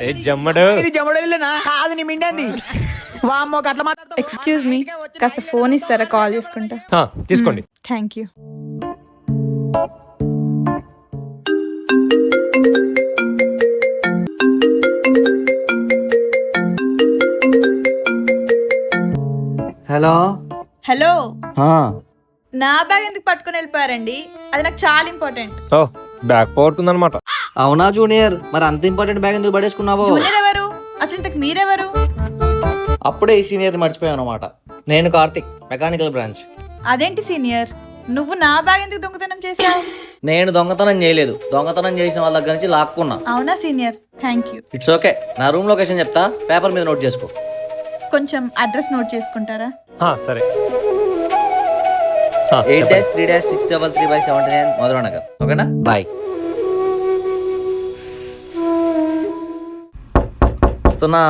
ఏ జమ్మడు ఇది జమడలేనా కాదు నీ మిండింది వామ్మో అట్లా మాట్లాడుతావు ఎక్స్క్యూజ్ మీ కాస్త ఫోన్ ఇస్తారా కాల్ చేసుకుంటా తీసుకోండి థ్యాంక్ యూ హలో హలో ఆ, నా బ్యాగ్ ఎందుకు పట్టుకొని వెళ్ళిపోయారండి అది నాకు చాలా ఇంపార్టెంట్ ఓ బ్యాక్ పోగొట్టుకుందనమాట అవునా జూనియర్, మరి అంత ఇంపార్టెంట్ బ్యాగ్ ఎందుకు పడేసుకున్నావు? జూనియర్ ఎవరు అసలు ఇంతకు మీరెవరు అప్పుడే ఈ సీనియర్ మర్చిపోయాను అనమాట. నేను కార్తిక్, మెకానికల్ బ్రాంచ్. అదేంటి సీనియర్ నువ్వు నా బ్యాగ్ ఎందుకు దొంగతనం చేశావు నేను దొంగతనం చేయలేదు, దొంగతనం చేసిన వాళ్ళ దగ్గర నుంచి లాక్కున్నా. అవునా senior thank you it's okay. నా రూమ్ లొకేషన్ చెప్తా, పేపర్ మీద నోట్ చేసుకో. కొంచెం అడ్రస్ నోట్ చేసుకుంటారా సరే 8-3-633/79 మధురానగర్. ఓకేనా, బాయ్. వస్తున్నా.